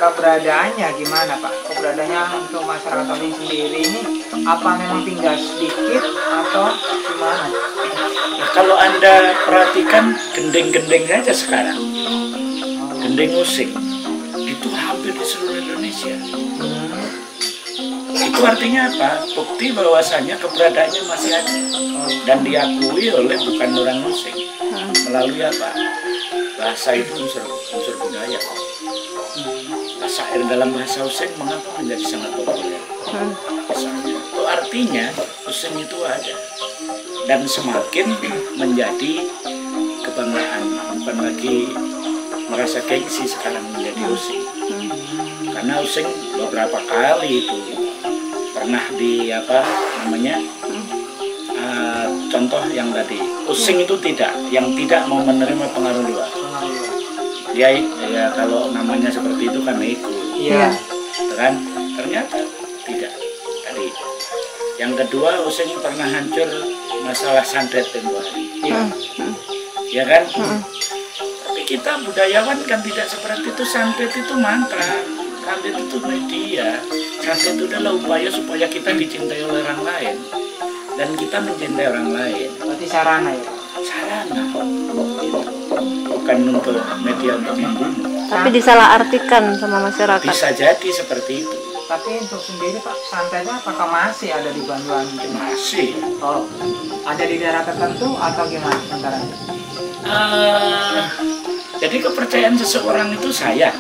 keberadaannya gimana Pak? Keberadaannya untuk masyarakat Oli sendiri ini apa memang tinggal sedikit atau gimana? Nah, kalau Anda perhatikan gending-gending saja sekarang, gending using itu hampir di seluruh Indonesia. Itu artinya apa? Bukti bahwasanya keberadaannya masih ada dan diakui oleh bukan orang using. Melalui apa? Bahasa itu unsur budaya. Syair dalam bahasa using mengapa menjadi sangat populer? Misalnya, itu artinya using itu ada dan semakin menjadi kebanggaan, bukan lagi merasa gengsi sekarang menjadi using. Karena using beberapa kali itu pernah di apa namanya contoh yang tadi using itu yang tidak mau menerima pengaruh luar. Dia ya kalau namanya seperti itu kan ego. Iya. Kan ternyata tidak. Tadi yang kedua using pernah hancur masalah santet tempo hari. Iya. Ya kan? Tapi kita budayawan kan tidak seperti itu. Santet itu mantra, santet itu media, santet itu adalah upaya supaya kita dicintai oleh orang lain dan kita mencintai orang lain. Berarti sarana ya? Sarana, bukan untuk media untuk membunuh. Tapi disalahartikan sama masyarakat. Bisa jadi seperti itu. Tapi untuk sendiri Pak, santetnya apakah masih ada di Banduan? Masih. Oh, ada di daerah tertentu atau gimana sementara? Jadi kepercayaan seseorang itu saya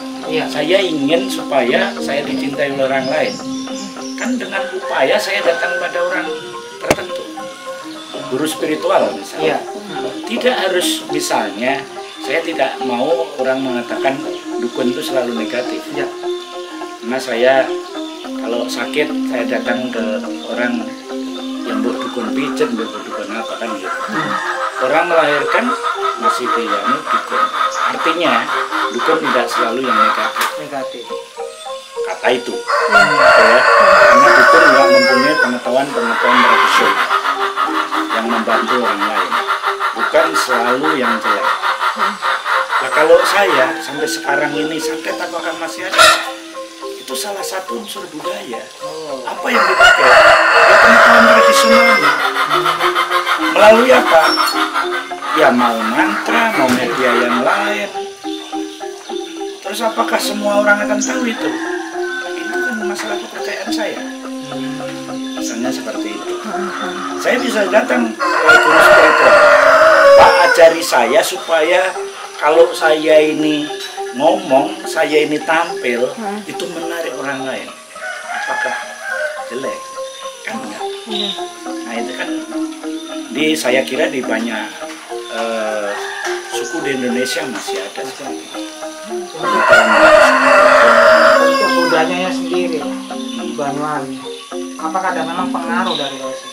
ingin supaya saya dicintai oleh orang lain. Kan dengan upaya saya datang pada orang tertentu, guru spiritual misalnya. Tidak harus misalnya saya tidak mau orang mengatakan dukun itu selalu negatif. Karena saya kalau sakit saya datang ke orang yang buat dukun pijet, buat dukun apa kan gitu. Orang melahirkan masih diyanu dukun. Artinya dukun tidak selalu yang negatif. Kata itu. Ya. Karena dukun juga mempunyai pengetahuan tradisional yang membantu orang lain. Bukan selalu yang jelek. Nah kalau saya sampai sekarang ini santet apakah masih ada? Itu salah satu unsur budaya. Apa yang dipakai? Ya pengetahuan tradisionalnya. Melalui apa? Ya mau mantra, mau media yang lain. Terus apakah semua orang akan tahu itu? Itu kan masalah kepercayaan saya. Misalnya seperti itu. Saya bisa datang ke guru spiritual. Pak ajari saya supaya kalau saya ini ngomong, saya ini tampil, itu menarik orang lain. Apakah jelek? Kan enggak. Nah itu kan saya kira di banyak suku di Indonesia masih ada. Untuk budayanya sendiri, Banyuwangi, apakah ada memang pengaruh dari using?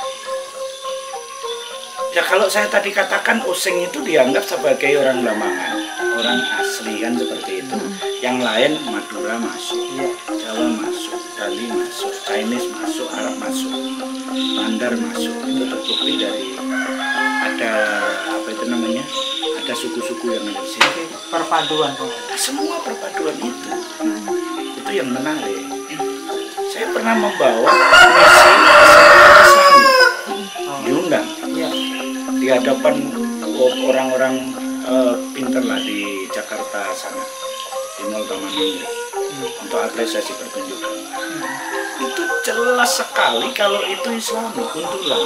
Ya kalau saya tadi katakan using itu dianggap sebagai orang Lamongan, orang asli kan seperti itu. Yang lain Madura masuk, Jawa masuk, Bali masuk, Chinese masuk, Arab masuk, Bandar masuk. Itu terbukti dari ada apa itu namanya? Ada suku-suku yang ada di sini. Perpaduan. Semua perpaduan itu yang menarik. Saya pernah membawa misi Islam diundang di hadapan orang-orang pinter lah di Jakarta sana, di Mall Taman Mini, untuk apresiasi pertunjukan. Itu jelas sekali kalau itu Islami, kuntulan.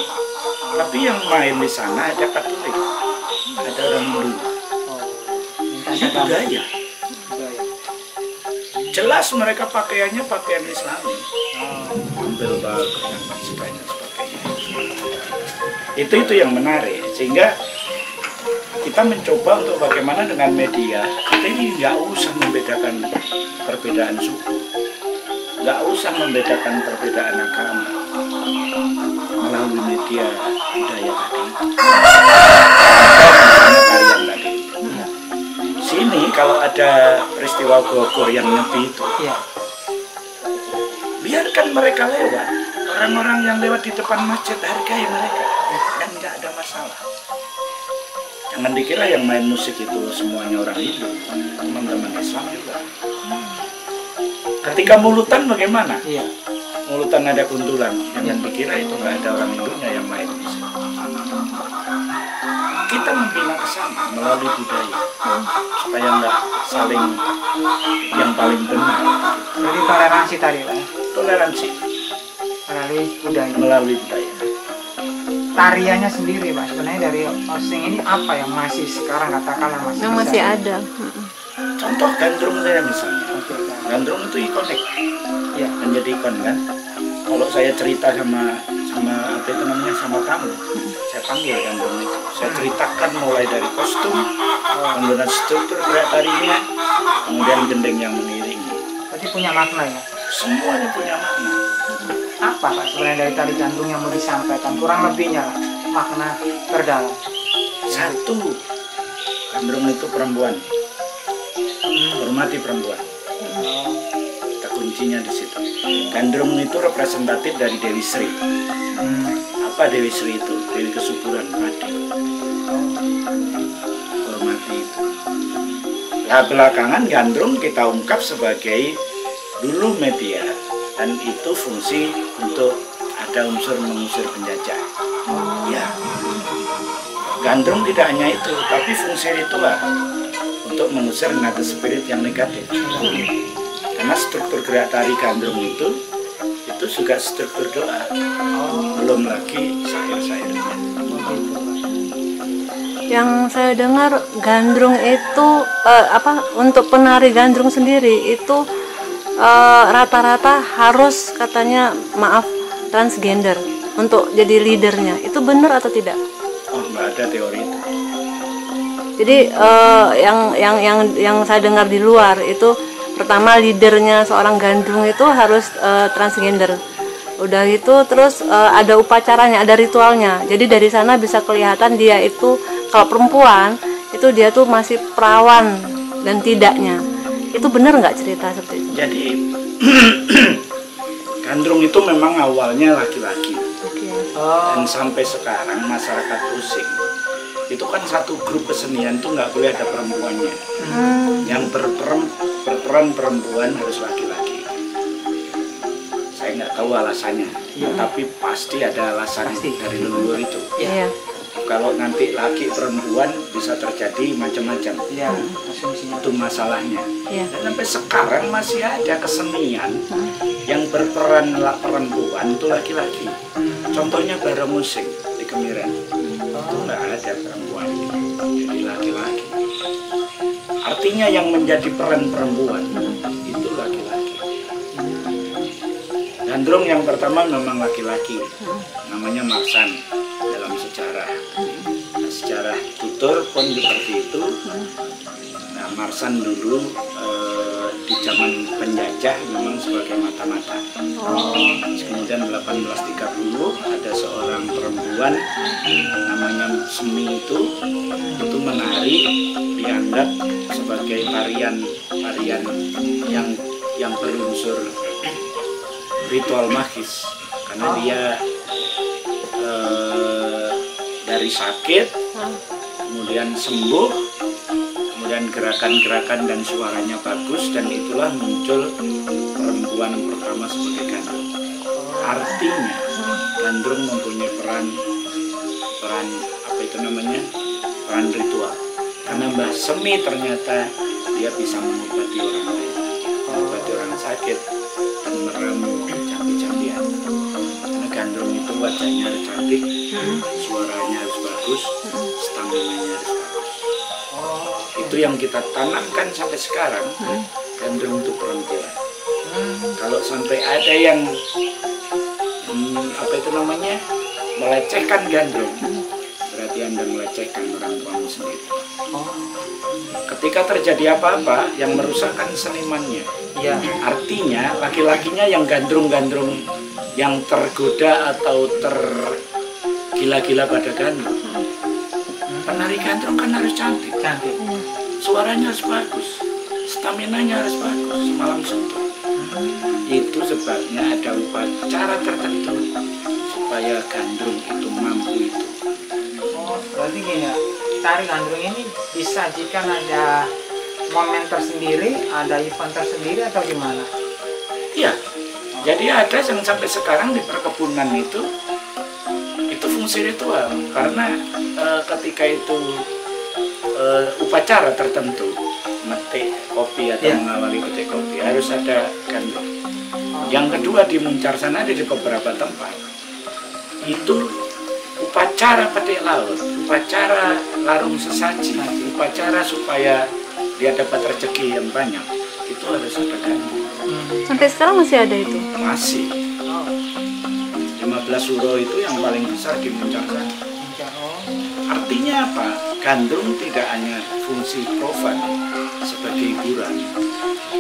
Tapi yang main di sana ada Katolik, ada orang Hindu. Itu budaya. Jelas mereka pakaiannya pakaian Islami, ambil bagus dan sebagainya. Itu yang menarik, sehingga kita mencoba untuk bagaimana dengan media. Kita ini nggak usah membedakan perbedaan suku, nggak usah membedakan perbedaan agama melalui media budaya tadi. Tarian tadi. Sini kalau ada peristiwa gogoh yang nyepi itu, biarkan mereka lewat. Orang-orang yang lewat di depan masjid hargai mereka dan nggak ada masalah. Jangan dikira yang main musik itu semuanya orang Hindu, teman-teman Islam juga. Ketika mulutan bagaimana? Iya. Mulutan ada kuntulan, jangan dikira itu nggak ada orang Hindunya yang main di sini. Kita membina ke sana melalui budaya supaya nggak saling yang paling benar. Jadi toleransi tadi Pak. Toleransi Melalui budaya. Tariannya sendiri Pak, sebenarnya dari Osing ini apa yang masih sekarang katakanlah masih Yang bisa? masih ada. contoh gandrung saya misalnya. Gandrung itu ikonik, Iya. menjadi ikon kan. Kalau saya cerita sama apa itu namanya sama kamu, saya panggil gandrung itu. Saya ceritakan mulai dari kostum, penggunaan struktur gerak tarinya, kemudian gendeng yang mengiringi. Berarti punya makna ya. Semuanya punya makna. Apa Pak sebenarnya dari tari gandrung yang mau disampaikan? Kurang lebihnya lah, makna terdalam. Satu, gandrung itu perempuan. Hormati perempuan. Kita kuncinya di situ. Gandrung itu representatif dari Dewi Sri. Apa Dewi Sri itu? Dewi kesuburan, padi. Hormati itu. Nah, belakangan gandrung kita ungkap sebagai dulu media, dan itu fungsi untuk ada unsur mengusir penjajah. Ya. Gandrung tidak hanya itu, tapi fungsi ritual untuk mengusir naga spirit yang negatif. Karena struktur gerak tari gandrung itu juga struktur doa. Belum lagi syair-syairnya. Yang saya dengar gandrung itu untuk penari gandrung sendiri itu rata-rata harus katanya transgender untuk jadi leadernya. Itu benar atau tidak? Oh, nggak ada teori itu. Jadi yang saya dengar di luar itu pertama leadernya seorang gandrung itu harus transgender. Udah itu terus ada upacaranya, ada ritualnya. Jadi dari sana bisa kelihatan dia itu kalau perempuan itu dia tuh masih perawan dan tidaknya. Itu benar nggak cerita seperti itu? Jadi gandrung itu memang awalnya laki-laki. Dan sampai sekarang masyarakat Osing itu kan satu grup kesenian tuh nggak boleh ada perempuannya. Yang berperan perempuan harus laki-laki. Saya nggak tahu alasannya, tapi pasti ada alasan dari leluhur itu. Iya. Kalau nanti laki perempuan bisa terjadi macam-macam. Iya, asumsinya. Itu masalahnya. Iya. Dan sampai sekarang masih ada kesenian yang berperan perempuan itu laki-laki. Contohnya bara musik di Kemiren. Itu nggak ada perempuan, jadi laki-laki. Artinya yang menjadi peran perempuan itu laki-laki. Gandrung yang pertama memang laki-laki, namanya Marsan dalam sejarah. Nah, sejarah tutur pun seperti itu. Nah, Marsan dulu di zaman penjajah memang sebagai mata-mata. Kemudian 1830 ada seorang perempuan namanya Semi itu menari, dianggap sebagai tarian yang berunsur ritual magis karena dia dari sakit kemudian sembuh, kemudian gerakan-gerakan dan suaranya bagus, dan itulah muncul perempuan pertama sebagai gandrung. Artinya gandrung mempunyai peran apa itu namanya, peran ritual. Karena Mbah Semi ternyata dia bisa mengobati orang lain, mengobati orang sakit dan meramu campi-campian. Karena gandrung itu wajahnya harus cantik, suaranya harus bagus, stamina-nya harus bagus. Itu yang kita tanamkan sampai sekarang. Gandrung itu perempuan. Kalau sampai ada yang apa itu namanya, melecehkan gandrung, berarti Anda melecehkan orang tuamu sendiri. Ketika terjadi apa-apa yang merusakkan senimannya, artinya laki-lakinya yang gandrung-gandrung, yang tergoda atau tergila-gila pada gandrung. Penari gandrung kan harus cantik, suaranya harus bagus, staminanya harus bagus, semalam suntuk. Itu sebabnya ada upacara tertentu supaya gandrung itu mampu itu. Berarti gini ya, tari gandrung ini disajikan ada momen tersendiri, ada event tersendiri atau gimana? Iya. Jadi ada yang sampai sekarang di perkebunan itu fungsi ritual, karena ketika itu upacara tertentu, metik kopi atau mengawali petik kopi, harus ada gandrung. Yang kedua di Muncar sana ada di beberapa tempat itu upacara petik laut, upacara larung sesaji, upacara supaya dia dapat rezeki yang banyak, itu harus ada gandrung. Sampai sekarang masih ada itu? Masih. 15 suro itu yang paling besar di Muncar sana. Artinya apa? Gandrung tidak hanya fungsi profan sebagai hiburan,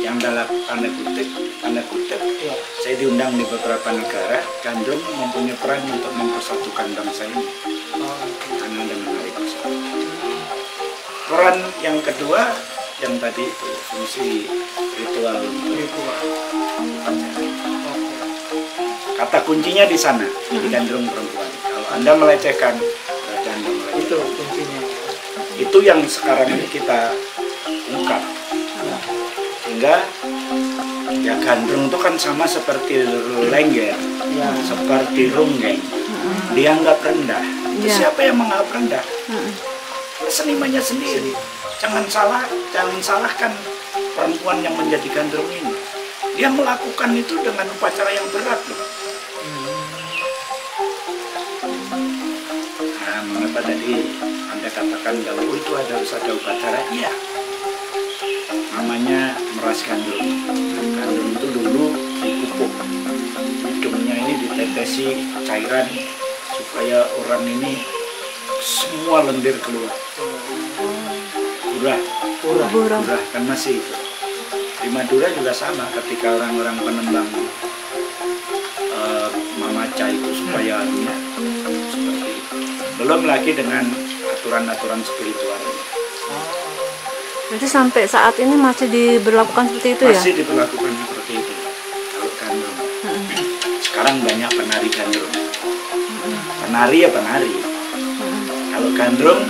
yang dalam tanda kutip, saya diundang di beberapa negara, gandrung mempunyai peran untuk mempersatukan bangsa ini karena ada menarik bersama. Peran yang kedua yang tadi itu fungsi ritual. Kata kuncinya di sana, di gandrung perempuan. Kalau Anda melecehkan, berarti Anda melecehkan. Itu kuncinya. Itu yang sekarang ini kita ungkap. Sehingga ya gandrung itu kan sama seperti lengger, seperti runggeng. Dianggap rendah. Siapa yang menganggap rendah? Senimannya sendiri. Jangan salahkan perempuan yang menjadi gandrung ini. Dia melakukan itu dengan upacara yang berat loh. Nah, mengapa tadi Anda katakan kalau itu harus ada upacara? Iya. Namanya meras gandrung. Gandrung itu dulu dipupuk. Hidungnya ini ditetesi cairan supaya orang ini semua lendir keluar. Burah kan masih itu. Di Madura juga sama, ketika orang-orang penembang memaca itu supaya seperti itu. Belum lagi dengan aturan-aturan spiritual. Jadi sampai saat ini masih diberlakukan seperti itu ya? Masih diberlakukan seperti itu. Kalau gandrung. Sekarang banyak penari gandrung. Penari ya penari. Kalau gandrung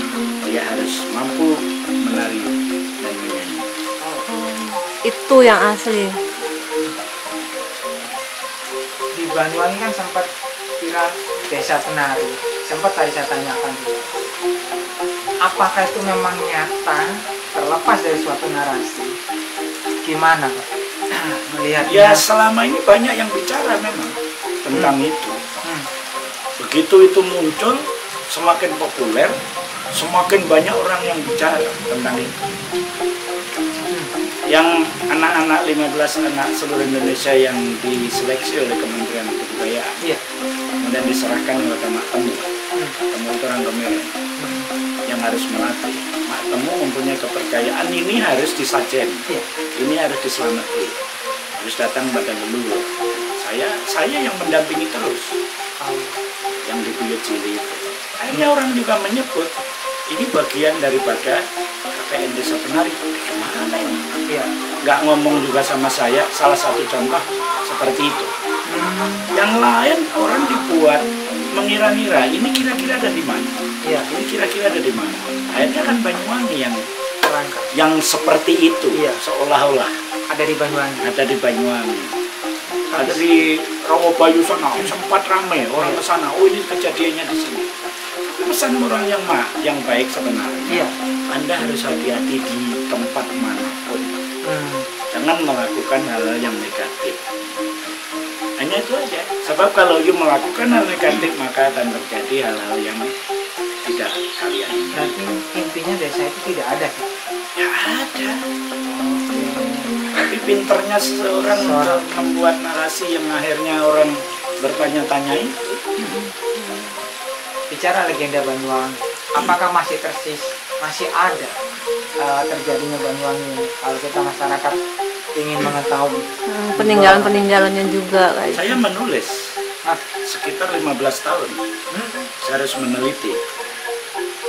dia harus mampu menari dan menyanyi. Itu yang asli. Di Banyuwangi kan sempat viral desa penari. Sempat tadi saya tanyakan juga. Apakah itu memang nyata terlepas dari suatu narasi? Gimana Pak melihatnya? Ya selama ini banyak yang bicara memang tentang itu. Begitu itu muncul, semakin populer, semakin banyak orang yang bicara tentang itu. Yang anak-anak 15 anak seluruh Indonesia yang diseleksi oleh Kementerian Kebudayaan, kemudian diserahkan kepada Mak Temu. Temu itu orang Kemerin yang harus melatih. Mak Temu mempunyai kepercayaan ini harus disajen, ini harus diselamatkan, harus datang pada leluhur. Saya yang mendampingi terus, yang di Buyut Cili itu. Akhirnya orang juga menyebut ini bagian daripada KKN Desa Penari. Kemana ini? Nggak ngomong juga sama saya, salah satu contoh seperti itu. Yang lain orang dibuat mengira-ngira ini kira-kira ada di mana? Ini kira-kira ada di mana? Akhirnya kan Banyuwangi yang seperti itu, seolah-olah ada di Banyuwangi. Ada di Banyuwangi. Ada di Rawabayu sana, sempat ramai orang ke sana. Oh ini kejadiannya di sini. Pesan orang yang baik sebenarnya. Anda harus hati-hati di tempat manapun. Jangan melakukan hal-hal yang negatif. Hanya itu aja. Sebab kalau you melakukan hal negatif maka akan terjadi hal-hal yang tidak kalian inginkan. Berarti intinya desa itu tidak ada. Ya ada. Tapi pinternya seseorang untuk membuat narasi yang akhirnya orang bertanya-tanya itu. Bicara legenda Banyuwangi, apakah masih ada terjadinya Banyuwangi ini? Kalau kita masyarakat ingin mengetahui peninggalan-peninggalannya juga kayak. Saya menulis sekitar 15 tahun. Saya harus meneliti.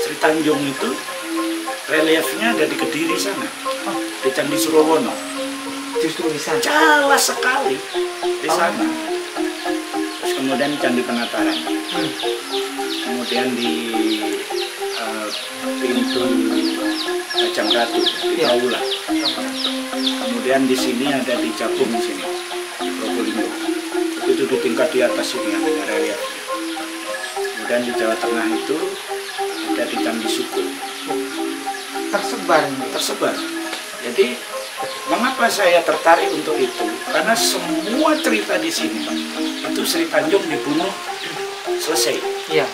Sri Tanjung itu reliefnya ada di Kediri sana, di Candi Surowono. Justru di sana. Jelas sekali di sana. Terus kemudian Candi Penataran. Kemudian di pintu Kajang Ratu di Paula. Kemudian di sini ada di Jabung sini, Probolinggo. Itu di tingkat di atas ini yang ada relief. Kemudian di Jawa Tengah itu ada di Candi Suko. Tersebar. Jadi mengapa saya tertarik untuk itu? Karena semua cerita di sini itu Sri Tanjung dibunuh selesai. Iya.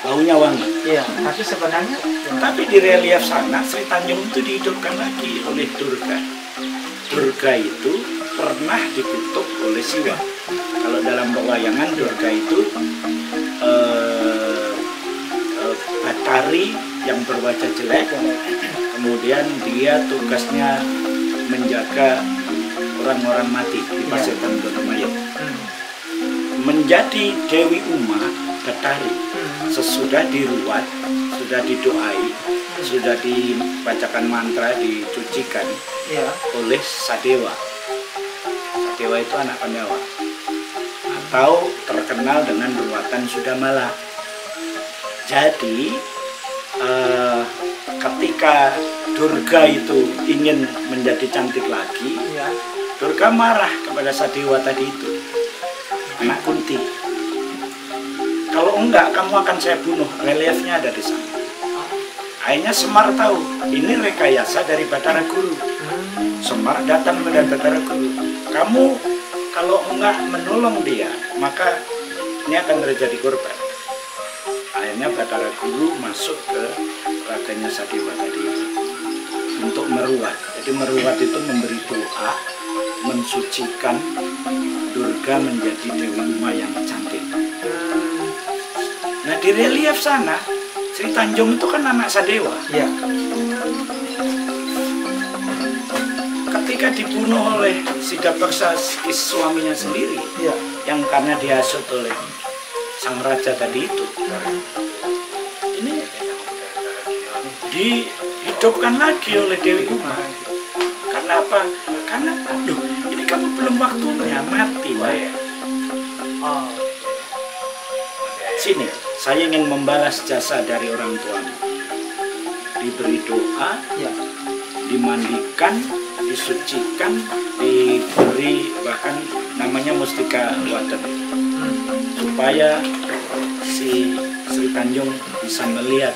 Baunya wangi. Iya. Tapi sebenarnya. Tapi di relief sana Sri Tanjung itu dihidupkan lagi oleh Durga. Durga itu pernah dikutuk oleh Siwa. Kalau dalam pewayangan Durga itu Batari yang berwajah jelek, kemudian dia tugasnya menjaga orang-orang mati di Paseban Donomayet. Menjadi Dewi Uma Batari sesudah diruat, sudah didoai, sudah dibacakan mantra, dicucikan oleh Sadewa. Sadewa itu anak Pandawa atau terkenal dengan ruatan Sudamala. Jadi ketika Durga itu ingin menjadi cantik lagi, Durga marah kepada Sadewa tadi itu, anak Kunti. Kalau enggak, kamu akan saya bunuh. Reliefnya ada di sana. Akhirnya Semar tahu, ini rekayasa dari Batara Guru. Semar datang kepada Batara Guru. Kamu kalau enggak menolong dia, maka ini akan terjadi korban. Akhirnya Batara Guru masuk ke raganya Sadewa tadi untuk meruat. Jadi meruat itu memberi doa, mensucikan Durga menjadi Dewi Uma yang cantik. Nah di relief sana Sri Tanjung itu kan anak Sadewa. Iya. Ketika dibunuh oleh Sidapaksa suaminya sendiri, yang karena dihasut oleh sang raja tadi itu, ini dihidupkan lagi oleh Dewi Uma. Karena apa? Karena aduh, ini kamu belum waktunya mati, Mbak. Sini, saya ingin membalas jasa dari orang tuamu. Diberi doa, dimandikan, disucikan, diberi bahkan namanya mustika water, supaya si Sri Tanjung bisa melihat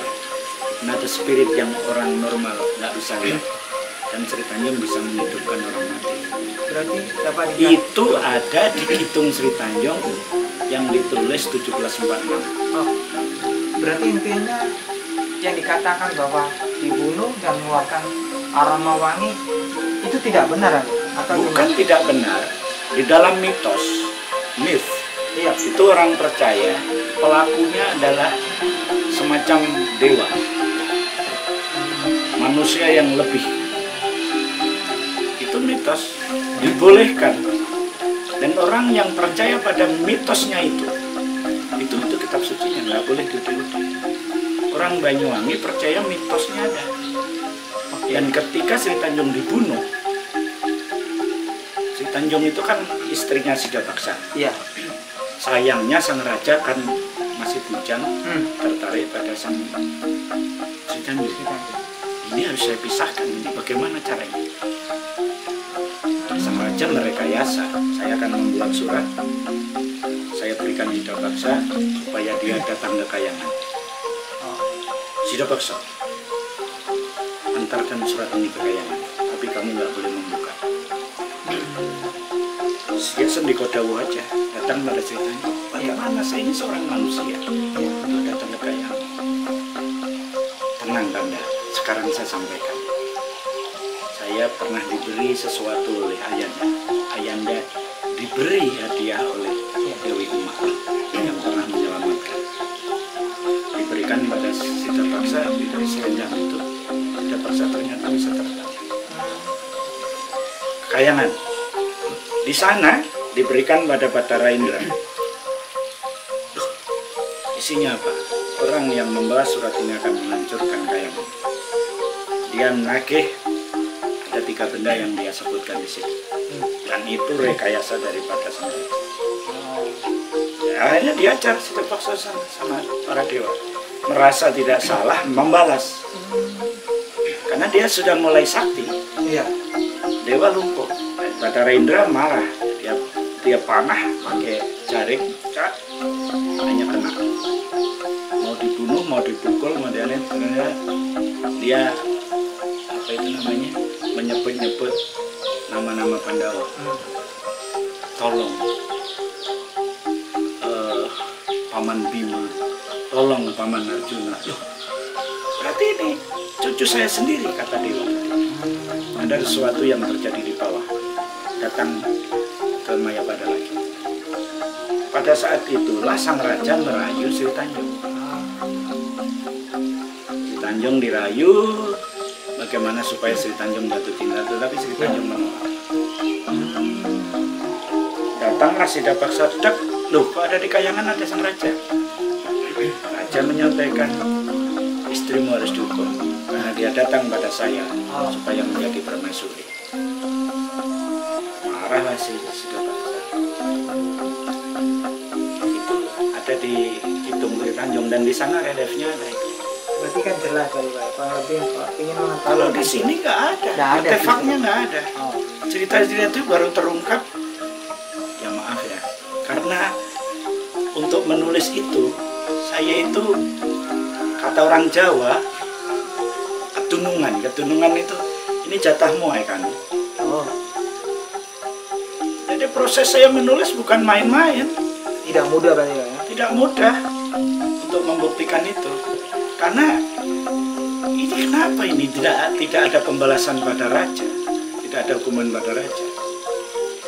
nada spirit yang orang normal nggak bisa lihat, dan Sri Tanjung bisa menghidupkan orang mati. Berarti dapat itu ada di Kitung Sri Tanjung yang ditulis 1746. Berarti intinya yang dikatakan bahwa dibunuh dan mengeluarkan aroma wangi itu tidak benar atau bukan gimana? Tidak benar. Di dalam mitos, myth, itu orang percaya pelakunya adalah semacam dewa, manusia yang lebih. Itu mitos, dibolehkan. Dan orang yang percaya pada mitosnya itu kitab sucinya, nggak boleh diudik-udik. Orang Banyuwangi percaya mitosnya ada. Dan ketika Sri Tanjung dibunuh, Sri Tanjung itu kan istrinya Sidapaksa. Iya. Sayangnya sang raja kan masih bujang, tertarik pada sang Sri Tanjung. Ini harus saya pisahkan, ini bagaimana caranya? Sang raja merekayasa, saya akan membuat surat, saya berikan Sidapaksa supaya dia datang ke Kayangan. Sidapaksa, antarkan surat ini ke Kayangan, tapi kamu nggak boleh membuka. Dia sendiri kodawu aja, datang pada Sri Tanjung. Bagaimana saya ini seorang manusia untuk datang ke Kayangan? Tenang Kanda, sekarang saya sampaikan. Saya pernah diberi sesuatu oleh Ayanda. Ayanda diberi hadiah oleh Dewi Uma yang pernah menyelamatkan. Diberikan pada Sidapaksa dari selendang itu. Sidapaksa ternyata bisa terbang. Kayangan. Di sana diberikan pada Batara Indra. Isinya apa? Orang yang membawa surat ini akan menghancurkan Kayangan. Dia menagih ada 3 benda yang dia sebutkan di sini, dan itu rekayasa daripada sang raja. Akhirnya diajar Sidapaksa sama para dewa, merasa tidak salah membalas, karena dia sudah mulai sakti. Iya. Dewa lumpuh. Batara Indra marah, dia dia panah pakai jaring, cak, hanya kena. Mau dibunuh, mau dipukul, mau dianin, karena dia apa itu namanya, menyebut-nyebut nama-nama Pandawa. Tolong Paman Bima, tolong Paman Arjuna. Loh, berarti ini cucu saya sendiri, kata Dewa. Ada sesuatu yang terjadi di bawah. Datang ke Mayapada lagi. Pada saat itulah sang raja merayu Sri Tanjung. Sri Tanjung dirayu bagaimana supaya Sri Tanjung jatuh cinta, tetapi Sri Tanjung menolak. Datanglah Sidapaksa, dek, loh kok ada di Kayangan ada sang raja. Raja menyampaikan, istrimu harus dihukum karena dia datang pada saya supaya menjadi permaisuri. Marahlah Sidapaksa. Itu ada di Kidung Sri Tanjung dan di sana reliefnya ada itu. Berarti kan jelas kalau lebih ingin mengetahui. Kalau di sini nggak ada, artefaknya nggak ada. Cerita-cerita itu baru terungkap. Ya maaf ya, karena untuk menulis itu saya itu kata orang Jawa kedunungan itu ini jatahmu ya kan. Jadi proses saya menulis bukan main-main. Tidak mudah berarti ya? Tidak mudah untuk membuktikan itu. Karena ini kenapa ini tidak ada pembalasan pada raja, tidak ada hukuman pada raja.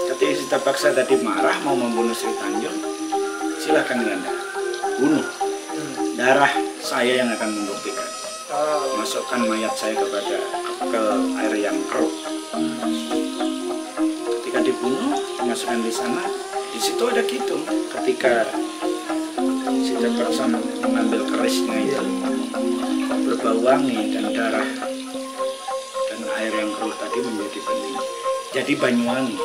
Ketika Sidapaksa tadi marah mau membunuh Sri Tanjung, silakan Anda bunuh. Darah saya yang akan membuktikan. Masukkan mayat saya ke air yang keruh. Ketika dibunuh, dimasukkan di sana. Di situ ada Kidung. Ketika Sidapaksa mengambil kerisnya itu, berbau wangi dan darah dan air yang keruh tadi menjadi bening. Jadi Banyuwangi.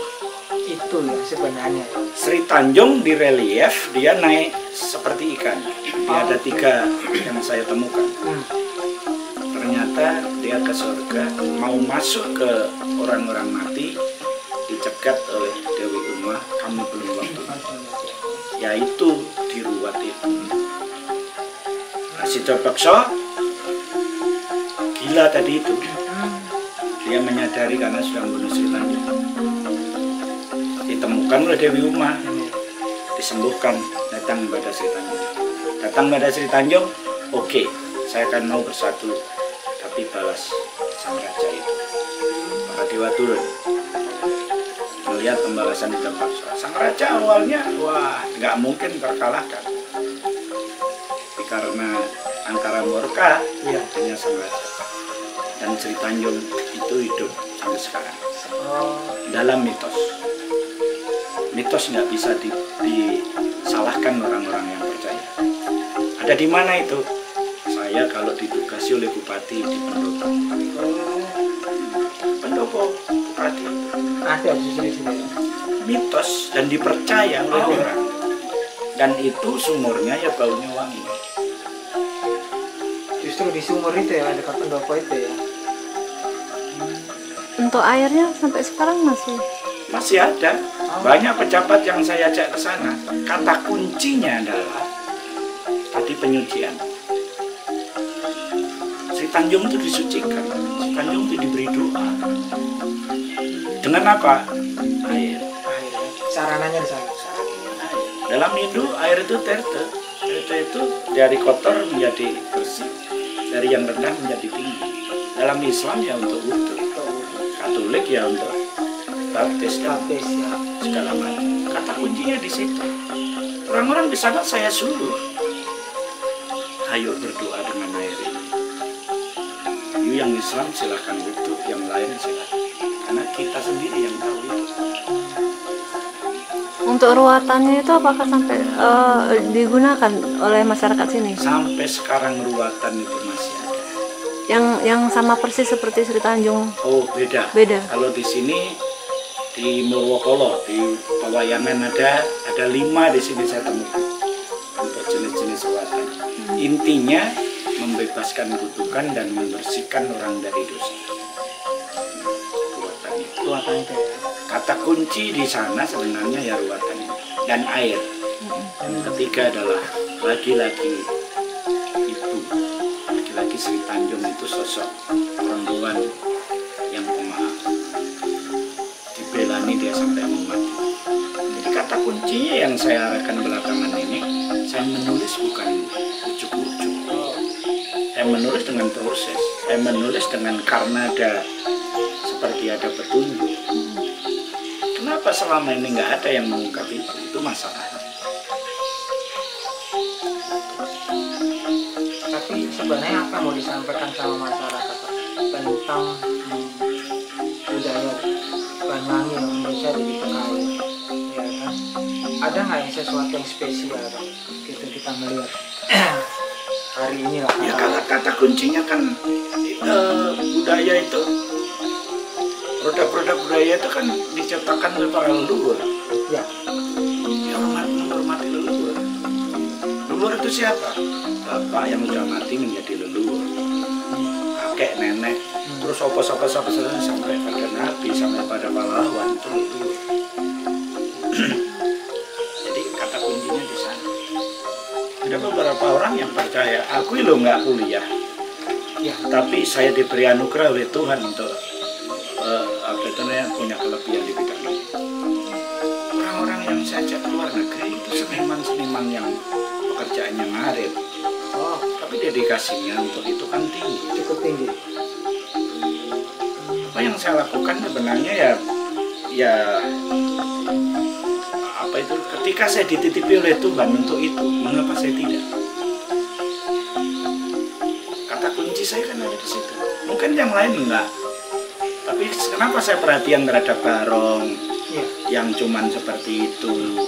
Itu ya sebenarnya. Sri Tanjung di relief dia naik seperti ikan. Dia ada 3 yang saya temukan. Ternyata dia ke surga, mau masuk ke orang-orang mati, dicegat oleh Dewi Uma, kamu belum waktu. Yaitu di ruwat itu. Sidapaksa gila tadi itu. Dia menyadari karena sudah membunuh Sri Tanjung. Ditemukan oleh Dewi Uma, disembuhkan, datang pada Sri Tanjung. Datang pada Sri Tanjung, oke, saya akan mau bersatu, tapi balas sang raja itu. Maka Dewa turun, melihat pembalasan Sidapaksa. Sang raja awalnya, wah, nggak mungkin terkalahkan. Tapi karena angkara murka, ya hanya sang raja. Dan Sri Tanjung itu hidup sampai sekarang. Dalam mitos. Mitos nggak bisa disalahkan orang-orang yang percaya. Ada di mana itu? Saya kalau ditugasi oleh bupati di Pendopo. Pendopo, bupati. Ada di sini. Mitos dan dipercaya oleh orang. Dan itu sumurnya ya baunya wangi. Justru di sumur itu ya, dekat Pendopo itu ya. Untuk airnya sampai sekarang masih ada. Banyak pejabat yang saya ajak ke sana. Kata kuncinya adalah tadi penyucian. Sri Tanjung itu disucikan. Sri Tanjung itu diberi doa. Dengan apa? Air. Sarananya di sana. Dalam Hindu air itu tirta. Tirta itu dari kotor menjadi bersih, dari yang rendah menjadi tinggi. Dalam Islam ya untuk wudhu. Katolik ya untuk baptis ya. Segala macam. Kata kuncinya di situ. Orang-orang di sana saya suruh, ayo berdoa dengan air ini. You yang Islam silahkan wudhu, yang lain silahkan. Karena kita sendiri yang tahu itu. Untuk ruatannya itu apakah sampai digunakan oleh masyarakat sini? Sampai sekarang ruatan itu masih ada. Yang sama persis seperti Sri Tanjung? Oh beda. Kalau di sini di Murwokolo, di Pewayangan ada 5 di sini saya temukan untuk jenis-jenis ruatan. Intinya membebaskan kutukan dan membersihkan orang dari dosa. Ruatan itu. ruatan itu ya. Kata kunci di sana sebenarnya ya ruatan dan air. Dan ketiga adalah laki-laki itu, laki-laki Sri Tanjung itu sosok perempuan yang pemaaf. Dibelani dia sampai mau mati. Jadi kata kuncinya yang saya arahkan belakangan ini, saya menulis bukan ujuk-ujuk. Saya menulis dengan proses. Saya menulis dengan karena seperti ada petunjuk. Kenapa selama ini nggak ada yang mengungkap itu? Itu masalah. Tapi sebenarnya apa yang mau disampaikan sama masyarakat Pak, tentang budaya Banyuwangi yang Indonesia di PKL, ya kan? Ada nggak yang sesuatu yang spesial Pak? Gitu kita melihat hari ini lah. Ya kata kuncinya kan budaya itu, produk-produk budaya itu kan diciptakan oleh para leluhur. Ya. Ya menghormati leluhur. Leluhur itu siapa? Bapak yang sudah mati menjadi leluhur. Kakek, nenek, terus apa-apa sampai pada nabi, sampai pada pahlawan itu leluhur. Jadi kata kuncinya di sana. Ada beberapa orang yang percaya, aku lo nggak kuliah, ya, tapi saya diberi anugerah oleh Tuhan untuk punya kelebihan di bidang ini. Orang-orang yang saya ajak keluar negeri itu seniman-seniman yang pekerjaannya ngarit, tapi dedikasinya untuk itu kan tinggi, cukup tinggi. Apa yang saya lakukan sebenarnya ya apa itu, ketika saya dititipi oleh Tuhan untuk itu, mengapa saya tidak? Kata kunci saya kan ada di situ. Mungkin yang lain enggak. Tapi kenapa saya perhatian terhadap Barong yang cuman seperti itu?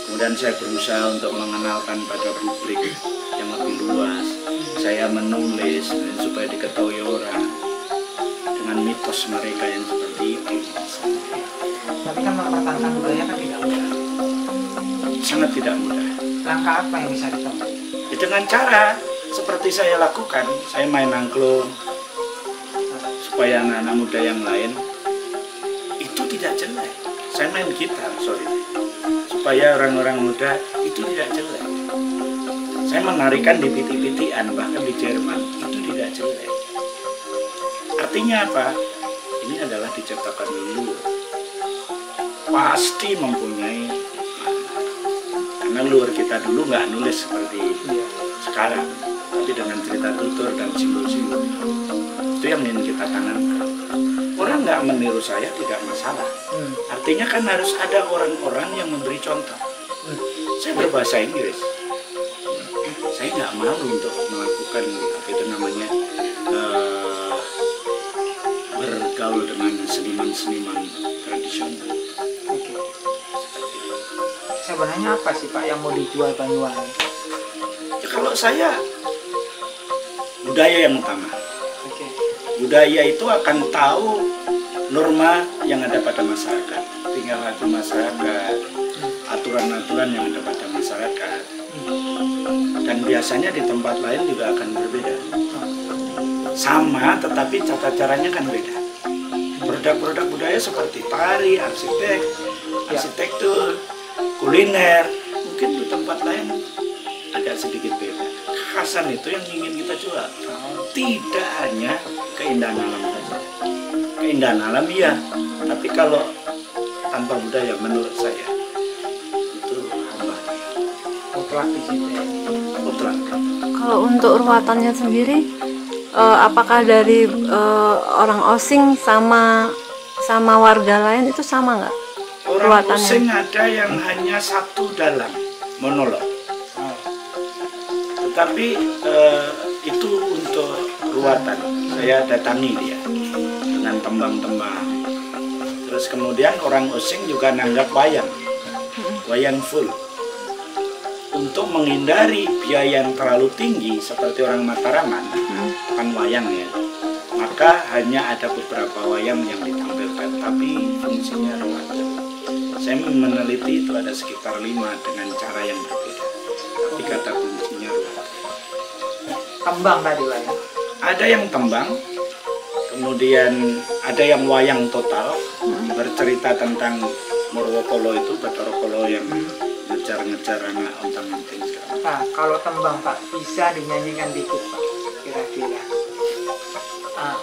Kemudian saya berusaha untuk mengenalkan pada publik yang lebih luas. Saya menulis supaya diketahui orang dengan mitos mereka yang seperti itu. Tapi kan mempertahankan budaya kan tidak mudah. Sangat tidak mudah. Langkah apa yang bisa ditempuh? Ya, dengan cara seperti saya lakukan, saya main angklung supaya anak-anak muda yang lain itu tidak jelek. Saya main gitar, supaya orang-orang muda itu tidak jelek. Saya menarikan di piti-pitian, bahkan di Jerman itu tidak jelek. Artinya apa? Ini adalah diciptakan dulu. Pasti mempunyai makna. Karena luar kita dulu nggak nulis seperti sekarang, tapi dengan cerita tutur dan simbol-simbol. Itu yang ingin kita tanamkan. Orang nggak meniru saya tidak masalah. Artinya kan harus ada orang-orang yang memberi contoh. Saya berbahasa Inggris. Saya nggak malu untuk melakukan bergaul dengan seniman-seniman tradisional. Sebenarnya apa sih Pak yang mau dijual Banyuwangi? Ya, kalau saya budaya yang utama. Budaya itu akan tahu norma yang ada pada masyarakat, tinggal laku masyarakat, aturan-aturan yang ada pada masyarakat. Dan biasanya di tempat lain juga akan berbeda. Sama, tetapi tata caranya kan beda. Produk-produk budaya seperti tari, arsitektur, kuliner, mungkin di tempat lain agak sedikit beda. Kekhasan itu yang ingin kita jual. Tidak hanya keindahan alam saja. Keindahan alam iya, tapi kalau tanpa budaya menurut saya itu hambar. Mutlak di situ. Mutlak. Kalau untuk ruatannya sendiri, apakah dari orang Osing sama warga lain itu sama nggak? Orang Osing ada yang hanya satu dalam monolog. Tetapi itu untuk ruatan. Saya datangi dia dengan tembang-tembang. Terus kemudian orang Osing juga nanggap wayang full. Untuk menghindari biaya yang terlalu tinggi seperti orang Mataraman, kan wayang ya. Maka hanya ada beberapa wayang yang ditampilkan, tapi fungsinya ruatan. Saya meneliti itu ada sekitar 5 dengan cara yang berbeda. Tapi kata kuncinya ruatan. Tembang tadi Pak ya? Ada yang tembang, kemudian ada yang wayang total, bercerita tentang Murwokolo itu, Bathara Kala yang ngejar-ngejar anak ontang-anting. Pak, kalau tembang Pak bisa dinyanyikan dikit Pak, kira-kira.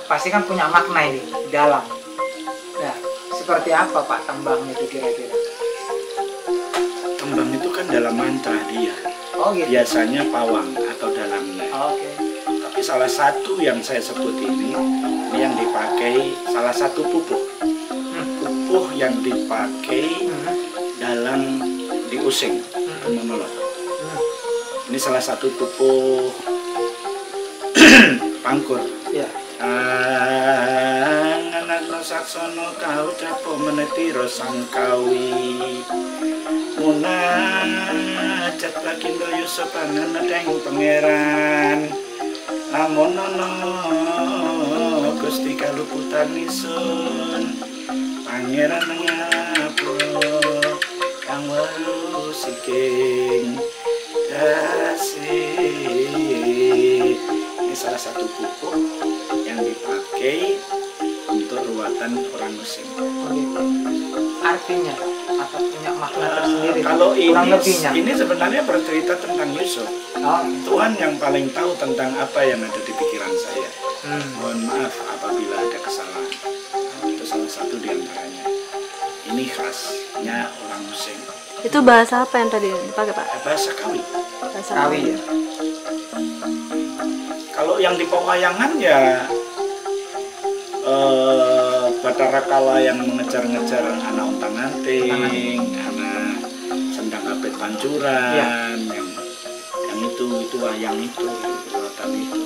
Pasti kan punya makna ini dalam. Nah, seperti apa Pak tembangnya itu kira-kira? Tembang itu kan dalam mantra dia. Oh gitu. Biasanya pawang atau dalamnya. Oke. Tapi salah satu yang saya sebut ini yang dipakai salah satu pupuh. Pupuh yang dipakai dalam diusing atau monolog. Ini salah satu pupuh pangkur. Ya. Anak saksono kau capo menetiro sangkawi munajat bagindo yusopanan nedeng pangeran lamonono Gusti kaluputan isun pangeran ngapo kang weru siking kasih. Ini salah satu pupuk yang dipakai untuk ruatan orang musim. Artinya atau punya makna tersendiri? Kalau kurang lebihnya. ini sebenarnya bercerita tentang Yusuf. Tuhan yang paling tahu tentang apa yang ada di pikiran saya. Mohon maaf apabila ada kesalahan. Itu salah satu di antaranya. Ini khasnya orang musim. Itu bahasa apa yang tadi dipakai Pak? Bahasa Kawi. Bahasa Kawi ya. Kalau yang di pewayangan ya Bathara Kala yang mengejar-ngejar anak ontang-anting, anak sendang apit pancuran, yang itu wayang itu, perbuatan itu.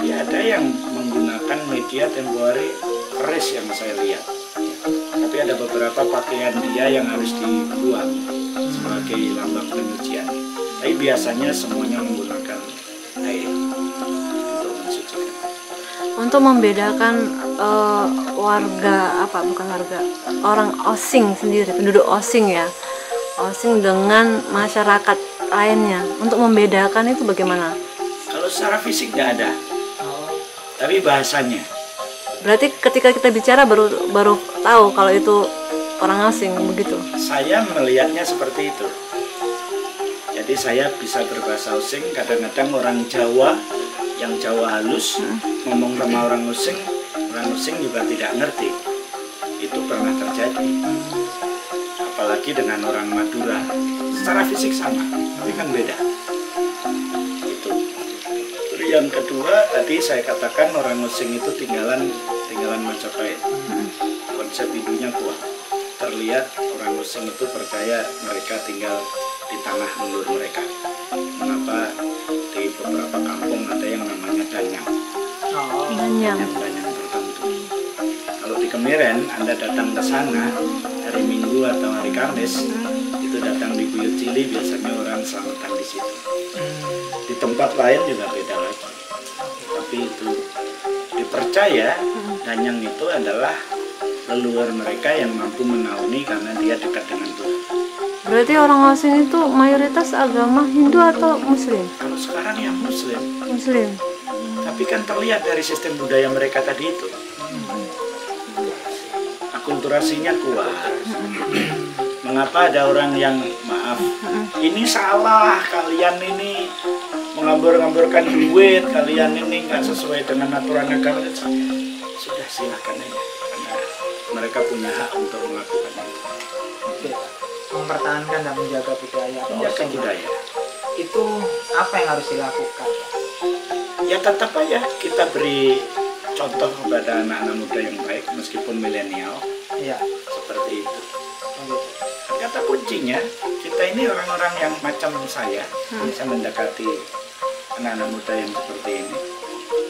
Ya ada yang menggunakan media tempo hari keris yang saya lihat. Tapi ada beberapa pakaian dia yang harus dibuang sebagai lambang penyucian. Tapi biasanya semuanya menggunakan air untuk mensucikan. Untuk membedakan orang Osing sendiri, penduduk Osing ya, Osing dengan masyarakat lainnya, untuk membedakan itu bagaimana? Kalau secara fisik nggak ada, tapi bahasanya. Berarti ketika kita bicara baru tahu kalau itu orang Osing begitu? Saya melihatnya seperti itu. Jadi saya bisa berbahasa Osing, kadang-kadang orang Jawa yang Jawa halus ngomong sama orang Osing juga tidak ngerti. Itu pernah terjadi. Apalagi dengan orang Madura, secara fisik sama, tapi kan beda. Itu. Terus yang kedua tadi saya katakan orang Osing itu tinggalan Majapahit. Konsep Hindunya kuat. Terlihat orang Osing itu percaya mereka tinggal di tanah leluhur mereka. Mengapa di beberapa kampung ada yang namanya danyang? Danyang tertentu. Kalau di Kemiren Anda datang ke sana hari Minggu atau hari Kamis, itu datang di Buyut Cili biasanya orang selamatan di situ. Di tempat lain juga beda lagi. Tapi itu dipercaya danyang itu adalah leluhur mereka yang mampu menaungi karena dia dekat dengan Tuhan. Berarti orang Osing itu mayoritas agama Hindu atau Muslim? Kalau sekarang ya Muslim. Muslim. Tapi kan terlihat dari sistem budaya mereka tadi itu. Akulturasinya kuat. Mengapa ada orang yang maaf, ini salah, kalian ini mengambur-ngamburkan duit, kalian ini nggak sesuai dengan aturan agama. Sudah silakan aja, karena mereka punya hak untuk melakukan itu. Mempertahankan dan menjaga budaya. Menjaga budaya. Itu apa yang harus dilakukan? Ya tetap aja kita beri contoh kepada anak-anak muda yang baik meskipun milenial. Iya. Seperti itu. Kata kuncinya kita ini orang-orang yang macam saya bisa mendekati anak-anak muda yang seperti ini.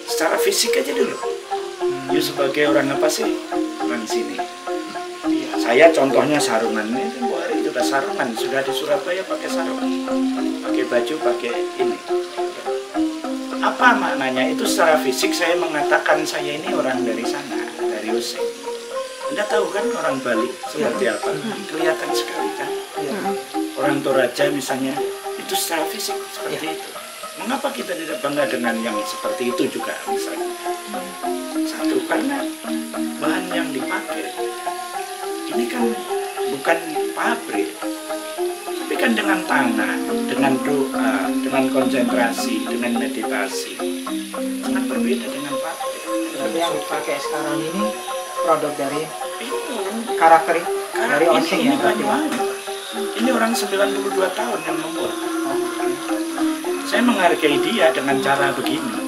Secara fisik aja dulu. You sebagai orang apa sih? Orang sini. Saya contohnya sarungan ini tempo hari juga sarungan, sudah di Surabaya pakai sarungan, pakai baju, pakai ini. Apa maknanya? Itu secara fisik saya mengatakan saya ini orang dari sana, dari Osing. Anda tahu kan orang Bali seperti apa? Kelihatan sekali kan? Orang Toraja misalnya, itu secara fisik seperti itu. Mengapa kita tidak bangga dengan yang seperti itu juga misalnya? Satu, karena bahan yang dipakai ini kan bukan pabrik, tapi kan dengan tangan, dengan doa, dengan konsentrasi, dengan meditasi. Sangat berbeda dengan pabrik. Tapi yang dipakai sekarang ini produk dari Itu karakter dari Osing ini ya berarti, Pak? Banyuwangi. Ini orang 92 tahun yang membuat. Saya menghargai dia dengan cara begini.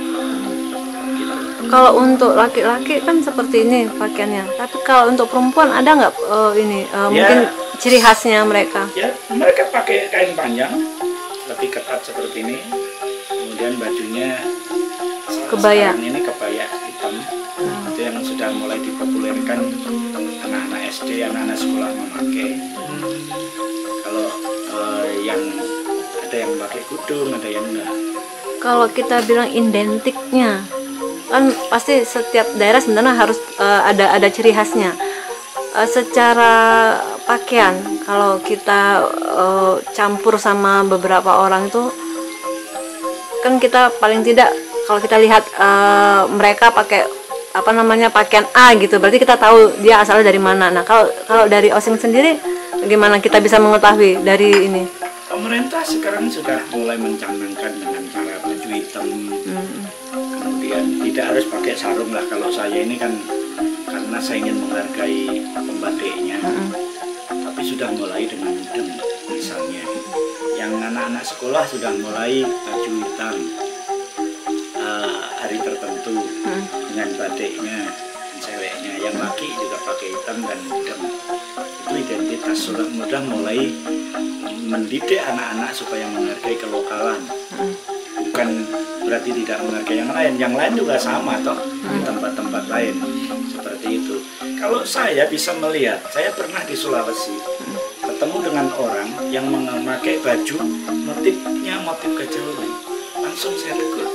Kalau untuk laki-laki kan seperti ini pakaiannya, tapi kalau untuk perempuan ada nggak mungkin ciri khasnya mereka? Ya, mereka pakai kain panjang, lebih ketat seperti ini. Kemudian bajunya Kebaya. sekarang ini kebaya hitam. Itu yang sudah mulai dipopulerkan anak-anak SD, anak-anak sekolah memakai. Kalau yang ada yang pakai kudung, ada yang enggak. Kalau kita bilang identiknya, kan pasti setiap daerah sebenarnya harus ada ciri khasnya. Secara pakaian, kalau kita campur sama beberapa orang itu, kan kita paling tidak kalau kita lihat mereka pakai pakaian A gitu, berarti kita tahu dia asalnya dari mana. Nah, kalau dari Osing sendiri, bagaimana kita bisa mengetahui dari ini? Pemerintah sekarang sudah mulai mencanangkan dengan cara baju hitam. Kemudian tidak harus pakai sarung lah. Kalau saya ini kan karena saya ingin menghargai pembatiknya, tapi sudah mulai dengan mudeng misalnya. Yang anak-anak sekolah sudah mulai baju hitam hari tertentu dengan batiknya, ceweknya. Yang laki juga pakai hitam dan mudeng. Itu identitas sudah mulai mendidik anak-anak supaya menghargai kelokalan. Bukan berarti tidak menghargai yang lain. Yang lain juga sama toh di tempat-tempat lain seperti itu. Kalau saya bisa melihat, saya pernah di Sulawesi ketemu dengan orang yang memakai baju motifnya motif kejawen. Langsung saya tegur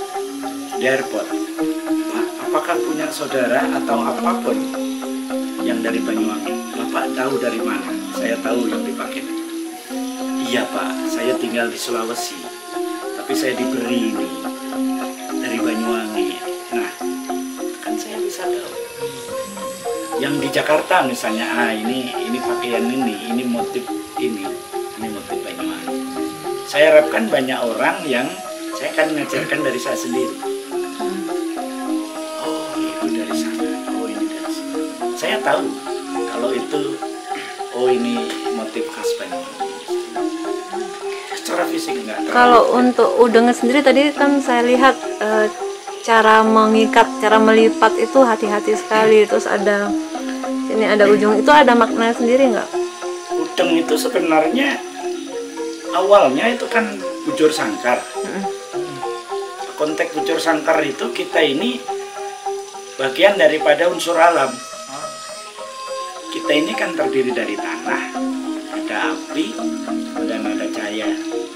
di airport, Pak, apakah punya saudara atau apapun yang dari Banyuwangi? Bapak tahu dari mana? Saya tahu yang dipakai. Iya Pak, saya tinggal di Sulawesi, tapi saya diberi ini dari Banyuwangi. Nah, kan saya bisa tahu. Yang di Jakarta misalnya, ini pakaian ini motif ini motif Banyuwangi. Saya harapkan banyak orang yang saya akan mengajarkan dari saya sendiri. Oh, itu dari sana. Oh, ini dari sini. Saya tahu kalau itu, oh ini motif khas Banyuwangi. Secara fisik enggak. Kalau untuk udengnya sendiri tadi kan saya lihat cara mengikat, cara melipat itu hati-hati sekali. Terus ini ada ujung, itu ada makna sendiri nggak? Udeng itu sebenarnya awalnya itu kan bujur sangkar. Konteks bujur sangkar itu kita ini bagian daripada unsur alam. Kita ini kan terdiri dari tanah, ada api, dan ada cahaya.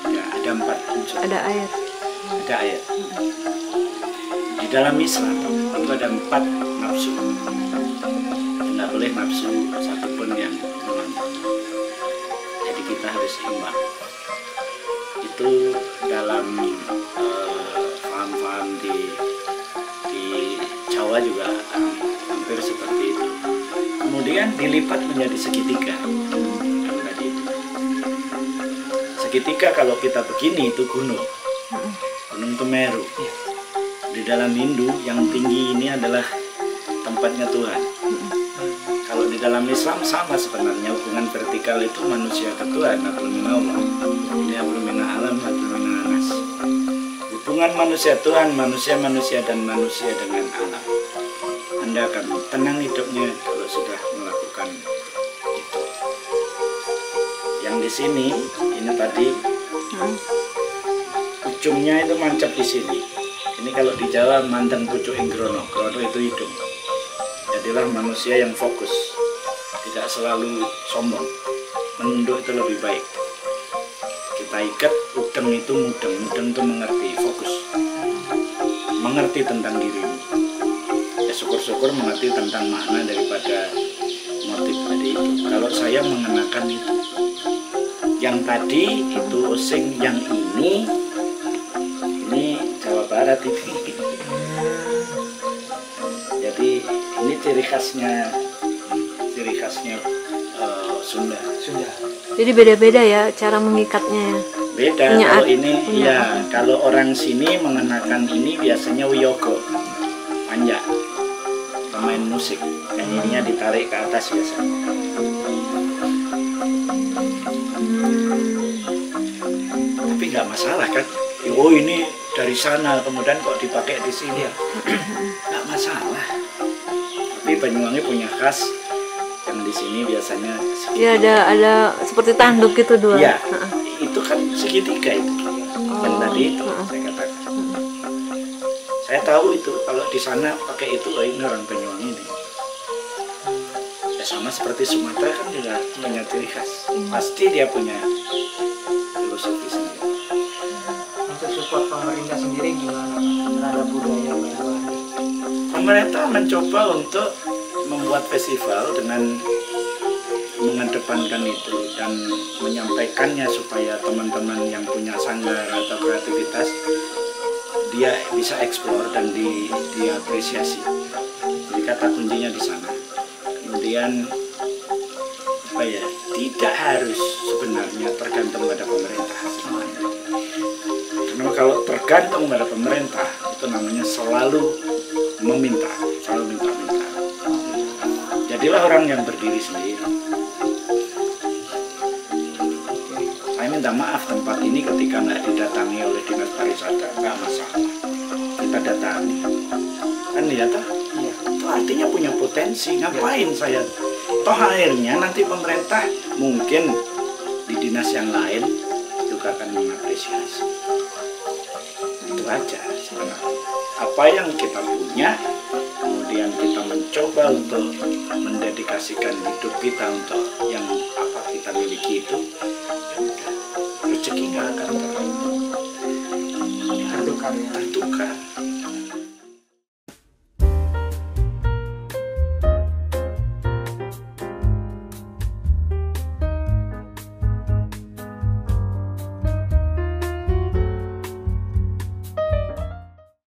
Ya, ada 4 unsur. Ada air. Ada air. Di dalam Islam itu ada 4 nafsu. Tidak boleh nafsu satupun yang menonton. Jadi kita harus imbang. Itu dalam paham-paham di Jawa juga hampir seperti itu. Kemudian dilipat menjadi segitiga. Tadi itu. Segitiga kalau kita begini itu gunung. Gunung Semeru. Di dalam Hindu yang tinggi ini adalah tempatnya Tuhan. Kalau di dalam Islam sama sebenarnya, hubungan vertikal itu manusia ke Tuhan, atau minallah, ini alam, atau minanas. Hubungan manusia Tuhan, manusia dan manusia dengan alam. Anda akan tenang hidupnya kalau sudah melakukan itu. Yang di sini, ini tadi ujungnya itu mancap di sini. Ini kalau di Jawa mandang pucuk inggrono, krono itu hidung. Jadilah manusia yang fokus, tidak selalu sombong. Menunduk itu lebih baik. Kita ikat udeng itu mudeng itu mengerti, fokus, mengerti tentang dirimu. Ya syukur-syukur mengerti tentang makna daripada motif tadi itu. Kalau saya mengenakan itu, yang tadi itu Osing, yang ini Jawa Barat ini. Jadi ciri khasnya Sunda. Jadi beda-beda ya cara mengikatnya ya. Beda. Kalau ini ya, kalau orang sini mengenakan ini biasanya wiyogo, panjang, pemain musik, dan ininya ditarik ke atas biasanya. Tapi nggak masalah kan? Oh ini dari sana kemudian kok dipakai di sini, nggak masalah. Tapi Banyuwangi punya khas yang di sini biasanya. Ya ada seperti tanduk gitu dua. Ya, itu kan segitiga itu. Yang tadi itu saya katakan. Saya tahu itu kalau di sana pakai itu, ini orang Banyuwangi ini. Ya sama seperti Sumatera kan juga punya ciri khas. Pasti dia punya filosofi sendiri. Untuk support pemerintah sendiri gimana terhadap budaya Banyuwangi? Pemerintah mencoba untuk membuat festival dengan mengedepankan itu dan menyampaikannya supaya teman-teman yang punya sanggar atau kreativitas dia bisa eksplor dan diapresiasi. Jadi kata kuncinya di sana. Kemudian apa ya, tidak harus sebenarnya tergantung pada pemerintah semuanya. Karena kalau tergantung pada pemerintah itu namanya selalu meminta, selalu minta-minta. Jadilah orang yang berdiri sendiri. Saya minta maaf tempat ini ketika nggak didatangi oleh dinas pariwisata, nggak masalah. Kita datangi. Kan ya toh? Itu artinya punya potensi. Ngapain saya? Toh akhirnya nanti pemerintah mungkin di dinas yang lain juga akan mengapresiasi. Itu aja sebenarnya. Apa yang kita punya, kemudian kita mencoba untuk mendedikasikan hidup kita untuk yang apa kita miliki itu,